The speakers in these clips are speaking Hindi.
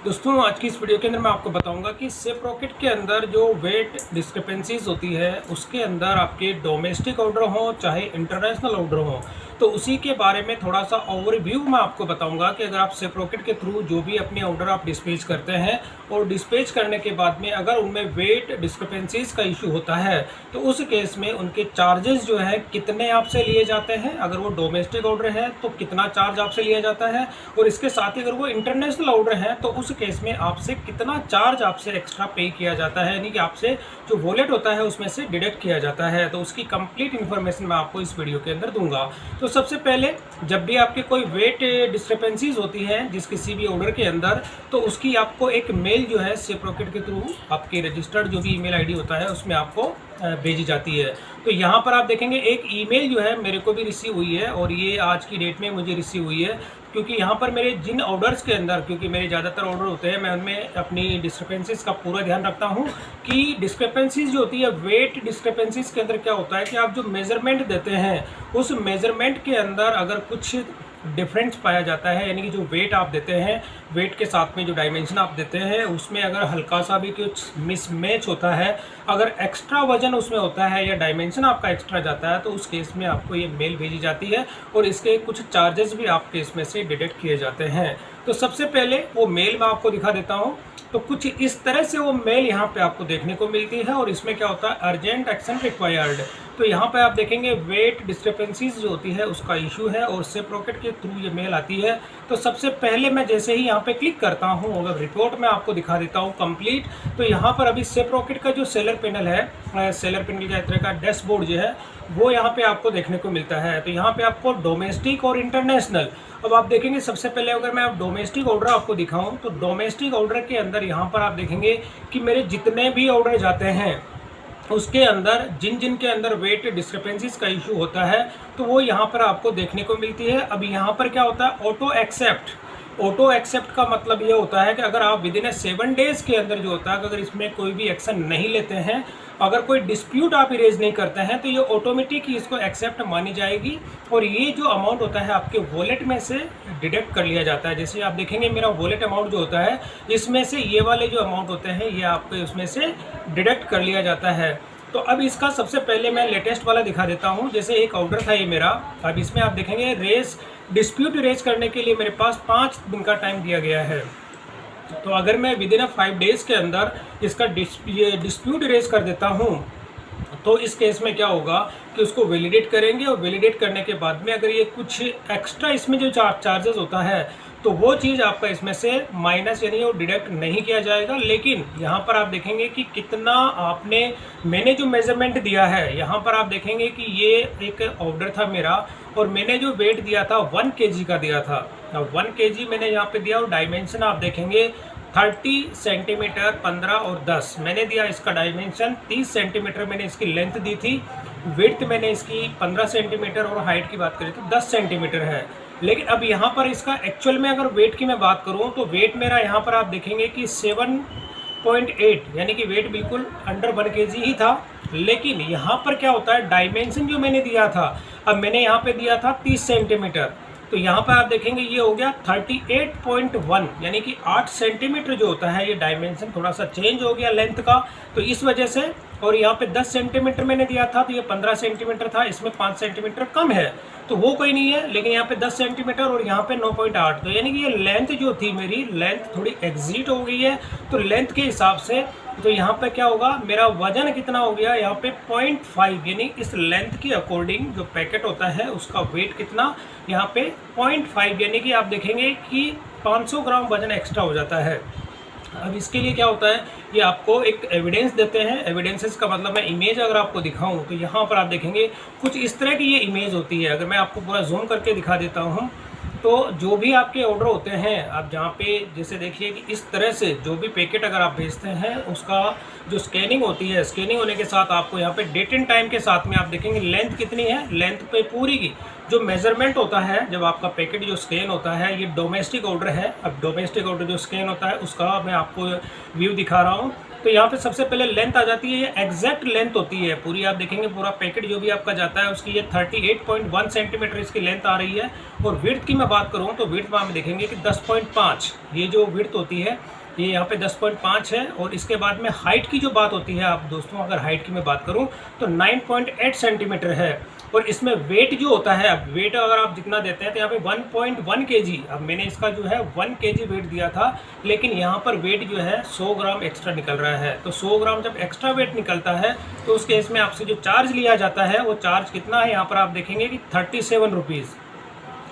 दोस्तों आज की इस वीडियो के अंदर मैं आपको बताऊंगा कि सेफ रॉकेट के अंदर जो वेट डिस्क्रिपेंसीज होती है उसके अंदर आपके डोमेस्टिक ऑर्डर हो चाहे इंटरनेशनल ऑर्डर हो, तो उसी के बारे में थोड़ा सा ओवरव्यू मैं आपको बताऊंगा कि अगर आप सेफ रॉकेट के थ्रू जो भी अपने ऑर्डर आप डिस्पैच करते हैं और डिस्पैच करने के बाद में अगर उनमें वेट डिस्क्रिपेंसीज का इशू होता है तो उस केस में उनके चार्जेस जो है कितने आपसे लिए जाते हैं। अगर वो डोमेस्टिक ऑर्डर है तो कितना चार्ज आपसे लिया जाता है, और इसके साथ ही अगर वो इंटरनेशनल ऑर्डर है तो उस केस में आपसे कितना चार्ज आपसे एक्स्ट्रा पे किया जाता है, यानी कि आपसे जो वॉलेट होता है उसमें से डिडक्ट किया जाता है। तो उसकी कंप्लीट इन्फॉर्मेशन मैं आपको इस वीडियो के अंदर दूंगा। तो सबसे पहले जब भी आपके कोई वेट डिस्क्रिपेंसीज होती हैं जिस किसी भी ऑर्डर के अंदर, तो उसकी आपको एक मेल जो है सेफ रॉकेट के थ्रू आपके रजिस्टर्ड जो भी ईमेल आईडी होता है उसमें आपको भेजी जाती है। तो यहाँ पर आप देखेंगे एक ईमेल जो है मेरे को भी रिसीव हुई है, और ये आज की डेट में मुझे रिसीव हुई है क्योंकि यहाँ पर मेरे जिन ऑर्डर्स के अंदर, क्योंकि मेरे ज़्यादातर ऑर्डर होते हैं, मैं उनमें अपनी डिस्क्रिपेंसीज का पूरा ध्यान रखता हूँ कि डिस्क्रिपेंसीज जो होती है वेट डिस्क्रिपेंसीज के अंदर क्या होता है कि आप जो मेज़रमेंट देते हैं उस मेज़रमेंट के अंदर अगर कुछ डिफरेंस पाया जाता है, यानी कि जो वेट आप देते हैं वेट के साथ में जो डायमेंशन आप देते हैं उसमें अगर हल्का सा भी कुछ मिसमैच होता है, अगर एक्स्ट्रा वजन उसमें होता है या डायमेंशन आपका एक्स्ट्रा जाता है, तो उस केस में आपको ये मेल भेजी जाती है और इसके कुछ चार्जेस भी आपके इसमें से डिडक्ट किए जाते हैं। तो सबसे पहले वो मेल मैं आपको दिखा देता हूँ। तो कुछ इस तरह से वो मेल यहाँ पे आपको देखने को मिलती है, और इसमें क्या होता है अर्जेंट एक्शन रिक्वायर्ड। तो यहाँ पे आप देखेंगे वेट डिस्क्रिपेंसीज जो होती है उसका इशू है और सेफ रॉकेट के थ्रू ये मेल आती है। तो सबसे पहले मैं जैसे ही यहाँ पे क्लिक करता हूँ अगर रिपोर्ट में आपको दिखा देता हूँ कंप्लीट, तो यहाँ पर अभी सेफ रॉकेट का जो सेलर पैनल है, सेलर पैनल का एक तरह का डैशबोर्ड जो है वो यहाँ पे आपको देखने को मिलता है। तो यहाँ पे आपको डोमेस्टिक और इंटरनेशनल, अब आप देखेंगे सबसे पहले अगर मैं आप डोमेस्टिक ऑर्डर आपको दिखाऊं तो डोमेस्टिक ऑर्डर के अंदर यहाँ पर आप देखेंगे कि मेरे जितने भी ऑर्डर जाते हैं उसके अंदर जिन जिन के अंदर वेट डिस्क्रिपेंसीज का इशू होता है तो वो यहाँ पर आपको देखने को मिलती है। अब यहाँ पर क्या होता है ऑटो एक्सेप्ट का मतलब ये होता है कि अगर आप विद इन 7 डेज के अंदर जो होता है अगर इसमें कोई भी एक्शन नहीं लेते हैं, अगर कोई डिस्प्यूट आप इरेज नहीं करते हैं, तो ये ऑटोमेटिक ही इसको एक्सेप्ट मानी जाएगी और ये जो अमाउंट होता है आपके वॉलेट में से डिडक्ट कर लिया जाता है। जैसे आप देखेंगे मेरा वॉलेट अमाउंट जो होता है इसमें से ये वाले जो अमाउंट होते हैं ये आपको उसमें से डिडक्ट कर लिया जाता है। तो अब इसका सबसे पहले मैं लेटेस्ट वाला दिखा देता हूँ। जैसे एक ऑर्डर था ये मेरा, अब इसमें आप देखेंगे डिस्प्यूट रेज करने के लिए मेरे पास 5 दिन का टाइम दिया गया है। तो अगर मैं विद इन 5 डेज़ के अंदर इसका डिस्प्यूट रेज कर देता हूँ तो इस केस में क्या होगा कि उसको वैलिडेट करेंगे और वैलिडेट करने के बाद में अगर ये कुछ एक्स्ट्रा इसमें जो चार्जेस होता है तो वो चीज़ आपका इसमें से माइनस यानी वो डिडक्ट नहीं किया जाएगा। लेकिन यहाँ पर आप देखेंगे कि कितना मैंने जो मेज़रमेंट दिया है, यहाँ पर आप देखेंगे कि ये एक ऑर्डर था मेरा और मैंने जो वेट दिया था 1 kg का दिया था। 1 kg मैंने यहाँ पे दिया और डायमेंशन आप देखेंगे 30 सेंटीमीटर 15 और 10 मैंने दिया। इसका डायमेंशन 30 सेंटीमीटर मैंने इसकी लेंथ दी थी, विड्थ मैंने इसकी 15 सेंटीमीटर और हाइट की बात करें तो 10 सेंटीमीटर है। लेकिन अब यहाँ पर इसका एक्चुअल में अगर वेट की मैं बात करूँ तो वेट मेरा यहाँ पर आप देखेंगे कि 7.8 यानी कि वेट बिल्कुल अंडर 1 kg ही था। लेकिन यहाँ पर क्या होता है डायमेंशन जो मैंने दिया था, अब मैंने यहाँ पे दिया था 30 सेंटीमीटर, तो यहाँ पर आप देखेंगे ये हो गया 38.1 यानी कि 8 सेंटीमीटर जो होता है ये डायमेंशन थोड़ा सा चेंज हो गया लेंथ का। तो इस वजह से, और यहाँ पे 10 सेंटीमीटर मैंने दिया था तो ये 15 सेंटीमीटर था, इसमें 5 सेंटीमीटर कम है तो वो कोई नहीं है। लेकिन यहाँ पे 10 सेंटीमीटर और यहाँ पे 9.8, तो यानी कि ये लेंथ जो थी मेरी लेंथ थोड़ी एग्जीट हो गई है। तो लेंथ के हिसाब से तो यहाँ पे क्या होगा मेरा वजन कितना हो गया यहाँ पे 0.5 यानी इस लेंथ के अकॉर्डिंग जो पैकेट होता है उसका वेट कितना यहाँ पे 0.5 यानी कि आप देखेंगे कि 500 ग्राम वजन एक्स्ट्रा हो जाता है। अब इसके लिए क्या होता है ये आपको एक एविडेंस देते हैं। एविडेंसेस का मतलब मैं इमेज अगर आपको दिखाऊं तो यहाँ पर आप देखेंगे कुछ इस तरह की ये इमेज होती है। अगर मैं आपको पूरा जूम करके दिखा देता हूँ तो जो भी आपके ऑर्डर होते हैं आप जहाँ पे जैसे देखिए कि इस तरह से जो भी पैकेट अगर आप भेजते हैं उसका जो स्कैनिंग होती है, स्कैनिंग होने के साथ आपको यहाँ पे डेट एंड टाइम के साथ में आप देखेंगे लेंथ कितनी है, लेंथ पे पूरी की जो मेज़रमेंट होता है, जब आपका पैकेट जो स्कैन होता है, ये डोमेस्टिक ऑर्डर है। अब डोमेस्टिक ऑर्डर जो स्कैन होता है उसका मैं आपको व्यू दिखा रहा हूँ। तो यहाँ पे सबसे पहले लेंथ आ जाती है, ये एग्जैक्ट लेंथ होती है पूरी। आप देखेंगे पूरा पैकेट जो भी आपका जाता है उसकी ये 38.1 सेंटीमीटर इसकी लेंथ आ रही है। और विड्थ की मैं बात करूँ तो विड्थ में आप देखेंगे कि 10.5 ये जो विड्थ होती है ये यहाँ पे 10.5 है। और इसके बाद में हाइट की जो बात होती है, आप दोस्तों अगर हाइट की मैं बात करूँ तो 9.8 सेंटीमीटर है। और इसमें वेट जो होता है, अब वेट अगर आप जितना देते हैं तो यहाँ पे 1.1 kg, अब मैंने इसका जो है 1 kg वेट दिया था, लेकिन यहाँ पर वेट जो है 100 ग्राम एक्स्ट्रा निकल रहा है। तो 100 ग्राम जब एक्स्ट्रा वेट निकलता है तो उस केस में आपसे जो चार्ज लिया जाता है वो चार्ज कितना है, यहाँ पर आप देखेंगे कि 37 रुपीज़।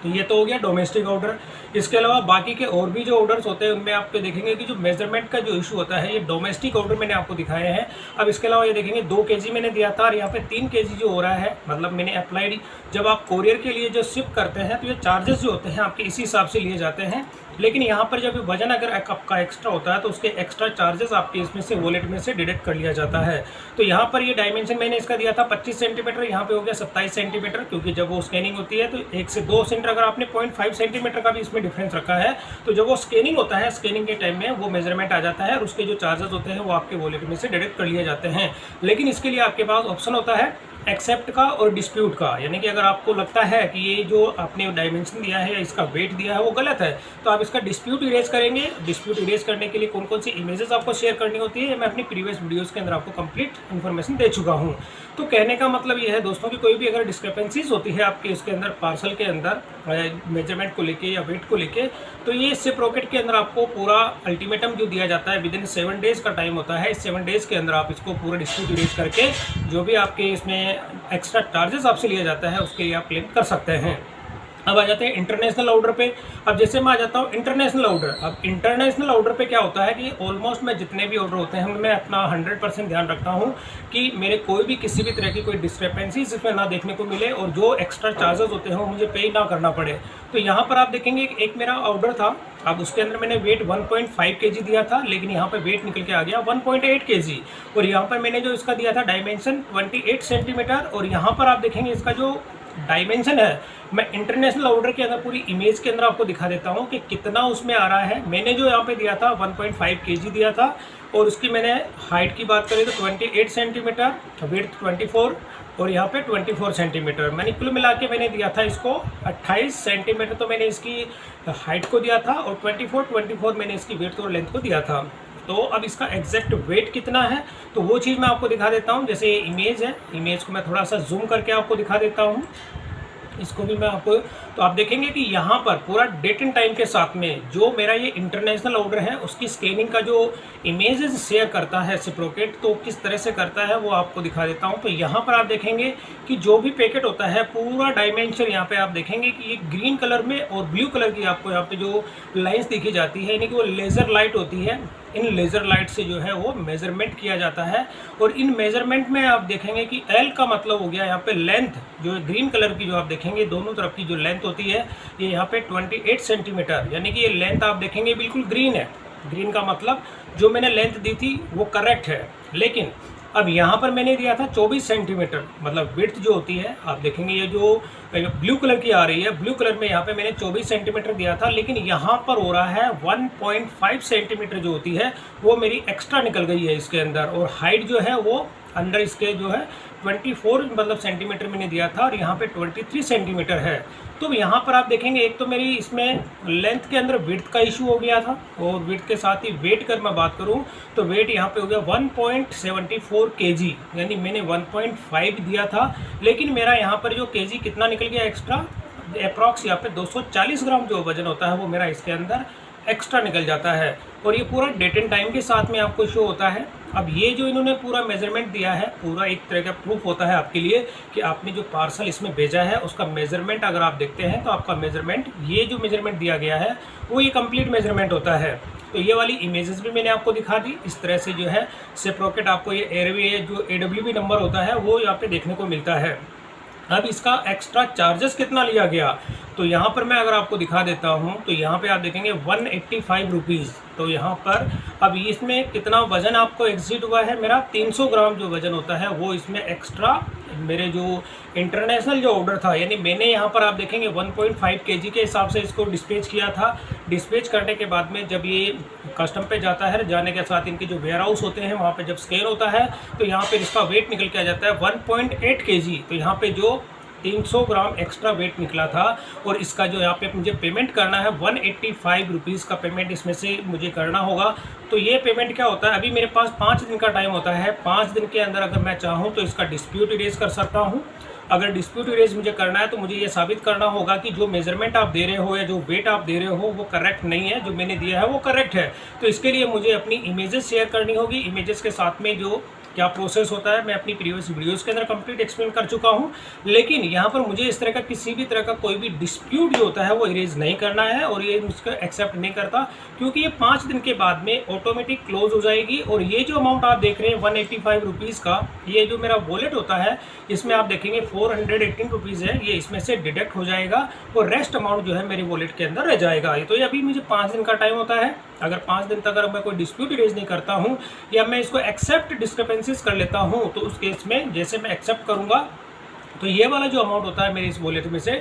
तो ये तो हो गया डोमेस्टिक ऑर्डर। इसके अलावा बाकी के और भी जो ऑर्डर्स होते हैं उनमें आपको देखेंगे कि जो मेजरमेंट का जो इशू होता है, ये डोमेस्टिक ऑर्डर मैंने आपको दिखाए हैं। अब इसके अलावा ये देखेंगे 2 kg मैंने दिया था और यहाँ पे 3 kg जो हो रहा है, मतलब मैंने अप्लाइड। जब आप कोरियर के लिए जो शिप करते हैं तो ये चार्जेस जो होते हैं आपके इसी हिसाब से लिए जाते हैं। लेकिन यहाँ पर जब वजन अगर आपका एक्स्ट्रा होता है तो उसके एक्स्ट्रा चार्जेस आपके इसमें से वॉलेट में से डिडक्ट कर लिया जाता है। तो यहाँ पर ये डायमेंशन मैंने इसका दिया था 25 सेंटीमीटर, यहाँ पे हो गया 27 सेंटीमीटर, क्योंकि जब वो स्कैनिंग होती है तो 1 से 2 सेंटीमीटर, अगर आपने 0.5 सेंटीमीटर का भी इसमें डिफरेंस रखा है तो जब वो स्कैनिंग होता है, स्कैनिंग के टाइम में वो मेजरमेंट आ जाता है और उसके जो चार्जेस होते हैं वो आपके वॉलेट में से डिडक्ट कर लिए जाते हैं। लेकिन इसके लिए आपके पास ऑप्शन होता है एक्सेप्ट का और डिस्प्यूट का, यानी कि अगर आपको लगता है कि ये जो आपने डायमेंशन दिया है या इसका वेट दिया है वो गलत है तो आप इसका डिस्प्यूट इरेज करेंगे। डिस्प्यूट इरेज करने के लिए कौन कौन सी इमेजेस आपको शेयर करनी होती है मैं अपनी प्रीवियस वीडियोस के अंदर आपको कंप्लीट इन्फॉर्मेशन दे चुका हूँ। तो कहने का मतलब ये है दोस्तों कि कोई भी अगर डिस्क्रिपेंसीज होती है आपके इसके अंदर पार्सल के अंदर मेजरमेंट को लेके या वेट को लेके, तो ये रेसिप्रोकेट के अंदर आपको पूरा अल्टीमेटम जो दिया जाता है विदिन 7 डेज़ का टाइम होता है। इस 7 डेज़ के अंदर आप इसको पूरा डिस्प्यूट इरेज करके जो भी आपके इसमें एक्स्ट्रा चार्जेस आपसे लिया जाता है उसके लिए आप क्लेम कर सकते हैं। अब आ जाते हैं इंटरनेशनल ऑर्डर पे। अब जैसे मैं आ जाता हूँ इंटरनेशनल ऑर्डर। अब इंटरनेशनल ऑर्डर पे क्या होता है कि ऑलमोस्ट मैं जितने भी ऑर्डर होते हैं उनमें अपना 100% ध्यान रखता हूँ कि मेरे कोई भी किसी भी तरह की कोई डिस्क्रिपेंसीज इसमें ना देखने को मिले और जो एक्स्ट्रा चार्जेस होते हैं वो मुझे पे ना करना पड़े। तो यहाँ पर आप देखेंगे एक मेरा ऑर्डर था, अब उसके अंदर मैंने वेट 1.5 kg दिया था, लेकिन यहाँ पर वेट निकल के आ गया 1.8 kg। और यहाँ पर मैंने जो इसका दिया था डायमेंशन 28 सेंटीमीटर, और यहाँ पर आप देखेंगे इसका जो डायमेंशन है मैं इंटरनेशनल ऑर्डर के अंदर पूरी इमेज के अंदर आपको दिखा देता हूँ कि कितना उसमें आ रहा है। मैंने जो यहाँ पे दिया था 1.5 kg दिया था और उसकी मैंने हाइट की बात करें तो 28 सेंटीमीटर, विड्थ 24 और यहाँ पे 24 सेंटीमीटर। मैंने कुल मिला के मैंने दिया था इसको 28 सेंटीमीटर तो मैंने इसकी हाइट को दिया था और 24 मैंने इसकी विड्थ और लेंथ को दिया था। तो अब इसका एग्जैक्ट वेट कितना है तो वो चीज़ मैं आपको दिखा देता हूँ। जैसे ये इमेज है, इमेज को मैं थोड़ा सा जूम करके आपको दिखा देता हूँ, इसको भी मैं आपको। तो आप देखेंगे कि यहाँ पर पूरा डेट एंड टाइम के साथ में जो मेरा ये इंटरनेशनल ऑर्डर है उसकी स्कैनिंग का जो इमेजेस शेयर करता है रेसिप्रोकेट, तो किस तरह से करता है वो आपको दिखा देता हूँ। तो यहाँ पर आप देखेंगे कि जो भी पैकेट होता है पूरा डायमेंशन यहाँ पे आप देखेंगे कि ये ग्रीन कलर में और ब्लू कलर की आपको यहाँ पे जो लाइन्स दिखी जाती है, यानी कि वो लेज़र लाइट होती है। इन लेज़र लाइट से जो है वो मेज़रमेंट किया जाता है और इन मेज़रमेंट में आप देखेंगे कि एल का मतलब हो गया यहाँ पे लेंथ, जो ग्रीन कलर की जो आप देखेंगे दोनों तरफ की जो लेंथ होती है ये यहाँ पे 28 सेंटीमीटर, यानी कि ये लेंथ आप देखेंगे बिल्कुल ग्रीन है। ग्रीन का मतलब जो मैंने लेंथ दी थी वो करेक्ट है। लेकिन अब यहाँ पर मैंने दिया था 24 सेंटीमीटर, मतलब विड्थ जो होती है आप देखेंगे ये जो ब्लू कलर की आ रही है, ब्लू कलर में यहाँ पे मैंने 24 सेंटीमीटर दिया था, लेकिन यहाँ पर हो रहा है 1.5 सेंटीमीटर जो होती है वो मेरी एक्स्ट्रा निकल गई है इसके अंदर। और हाइट जो है वो अंदर इसके जो है 24 मतलब सेंटीमीटर मैंने दिया था और यहाँ पे 23 सेंटीमीटर है। तो यहाँ पर आप देखेंगे एक तो मेरी इसमें लेंथ के अंदर विड्थ का इशू हो गया था और विड्थ के साथ ही वेट कर मैं बात करूँ तो वेट यहाँ पे हो गया 1.74 kg, यानी मैंने 1.5 दिया था लेकिन मेरा यहाँ पर जो kg कितना निकल गया एक्स्ट्रा, अप्रॉक्स यहाँ पे 240 ग्राम जो वजन होता है वो मेरा इसके अंदर एक्स्ट्रा निकल जाता है। और ये पूरा डेट एंड टाइम के साथ में आपको शो होता है। अब ये जो इन्होंने पूरा मेजरमेंट दिया है पूरा एक तरह का प्रूफ होता है आपके लिए कि आपने जो पार्सल इसमें भेजा है उसका मेजरमेंट अगर आप देखते हैं तो आपका मेजरमेंट, ये जो मेजरमेंट दिया गया है वो ये कंप्लीट मेजरमेंट होता है। तो ये वाली इमेजेस भी मैंने आपको दिखा दी। इस तरह से जो है रेसिप्रोकेट आपको ये एयरवे जो AWB नंबर होता है वो यहाँ पे देखने को मिलता है। अब इसका एक्स्ट्रा चार्जेस कितना लिया गया तो यहाँ पर मैं अगर आपको दिखा देता हूँ तो यहाँ पे आप देखेंगे 185 रुपीज़। तो यहाँ पर अब इसमें कितना वज़न आपको एग्जिट हुआ है, मेरा 300 ग्राम जो वज़न होता है वो इसमें एक्स्ट्रा मेरे जो इंटरनेशनल जो ऑर्डर था, यानी मैंने यहाँ पर आप देखेंगे 1.5 केजी के हिसाब से इसको डिस्पैच किया था। डिस्पैच करने के बाद में जब ये कस्टम पे जाता है, जाने के साथ इनके जो वेयर हाउस होते हैं वहाँ पे जब स्कैन होता है तो यहाँ पे इसका वेट निकल के आ जाता है 1.8 केजी। तो यहाँ पे जो 300 ग्राम एक्स्ट्रा वेट निकला था और इसका जो यहाँ पे मुझे पेमेंट करना है 185 रुपीज़ का पेमेंट इसमें से मुझे करना होगा। तो ये पेमेंट क्या होता है, अभी मेरे पास 5 दिन का टाइम होता है। 5 दिन के अंदर अगर मैं चाहूँ तो इसका डिस्प्यूट इरेज कर सकता हूँ। अगर डिस्प्यूट इरेज मुझे करना है तो मुझे ये साबित करना होगा कि जो मेजरमेंट आप दे रहे हो या जो वेट आप दे रहे हो वो करेक्ट नहीं है, जो मैंने दिया है वो करेक्ट है। तो इसके लिए मुझे अपनी इमेजेस शेयर करनी होगी। इमेजेस के साथ में जो क्या प्रोसेस होता है मैं अपनी प्रीवियस वीडियोस के अंदर कंप्लीट एक्सप्लेन कर चुका हूं। लेकिन यहाँ पर मुझे इस तरह का किसी भी तरह का कोई भी डिस्प्यूट जो होता है वो इरेज नहीं करना है और ये मुझको एक्सेप्ट नहीं करता, क्योंकि ये 5 दिन के बाद में ऑटोमेटिक क्लोज हो जाएगी। और ये जो अमाउंट आप देख रहे हैं 185 रुपीज़ का, ये जो मेरा वॉलेट होता है इसमें आप देखेंगे 418 रुपीज़ है, ये इसमें से डिडक्ट हो जाएगा और रेस्ट अमाउंट जो है मेरे वॉलेट के अंदर रह जाएगा। तो ये अभी मुझे 5 दिन का टाइम होता है। अगर 5 दिन तक अगर मैं कोई डिस्प्यूट इरेज नहीं करता हूँ या मैं इसको एक्सेप्ट डिस्क्रिपेंसीज कर लेता हूँ तो उस केस में जैसे मैं एक्सेप्ट करूँगा तो ये वाला जो अमाउंट होता है मेरे इस वॉलेट में से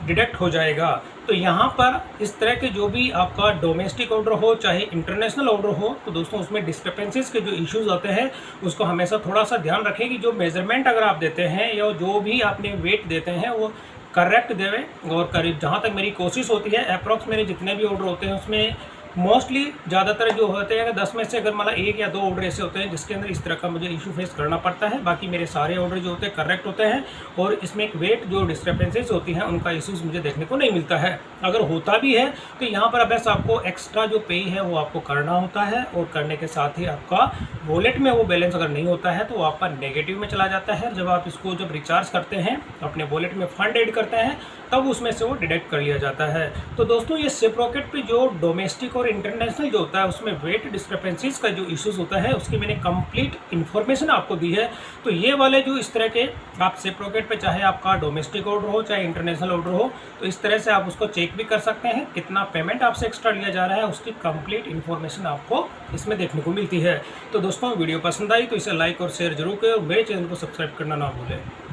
डिडक्ट हो जाएगा। तो यहाँ पर इस तरह के जो भी आपका डोमेस्टिक ऑर्डर हो चाहे इंटरनेशनल ऑर्डर हो, तो दोस्तों उसमें डिस्क्रिपेंसीज के जो इश्यूज आते हैं उसको हमेशा थोड़ा सा ध्यान रखें कि जो मेजरमेंट अगर आप देते हैं या जो भी आपने वेट देते हैं वो करेक्ट देवें। और करीब जहाँ तक मेरी कोशिश होती है अप्रॉक्स मेरे जितने भी ऑर्डर होते हैं उसमें मोस्टली ज़्यादातर जो होते हैं 10 में से अगर मतलब 1 या 2 ऑर्डर ऐसे होते हैं जिसके अंदर इस तरह का मुझे इशू फेस करना पड़ता है। बाकी मेरे सारे ऑर्डर जो होते हैं करेक्ट होते हैं और इसमें एक वेट जो डिस्क्रिपेंसीज होती हैं उनका इशूज़ मुझे देखने को नहीं मिलता है। अगर होता भी है तो यहाँ पर बस आपको एक्स्ट्रा जो पे है वो आपको करना होता है और करने के साथ ही आपका वॉलेट में वो बैलेंस अगर नहीं होता है तो वो आपका नेगेटिव में चला जाता है। जब आप इसको जब रिचार्ज करते हैं अपने वॉलेट में फंड ऐड करते हैं तब उसमें से वो डिडक्ट कर लिया जाता है। तो दोस्तों ये सिपरॉकेट पे जो डोमेस्टिक और इंटरनेशनल जो होता है उसमें वेट डिस्क्रिपेंसीज का जो इश्यूज होता है उसकी मैंने कंप्लीट इन्फॉर्मेशन आपको दी है। तो ये वाले जो इस तरह के आप सिपरॉकेट पे चाहे आपका डोमेस्टिक ऑर्डर हो चाहे इंटरनेशनल ऑर्डर हो तो इस तरह से आप उसको चेक भी कर सकते हैं, कितना पेमेंट आपसे एक्स्ट्रा लिया जा रहा है उसकी कंप्लीट इन्फॉर्मेशन आपको इसमें देखने को मिलती है। तो दोस्तों वीडियो पसंद आई तो इसे लाइक और शेयर जरूर करें और मेरे चैनल को सब्सक्राइब करना ना भूलें।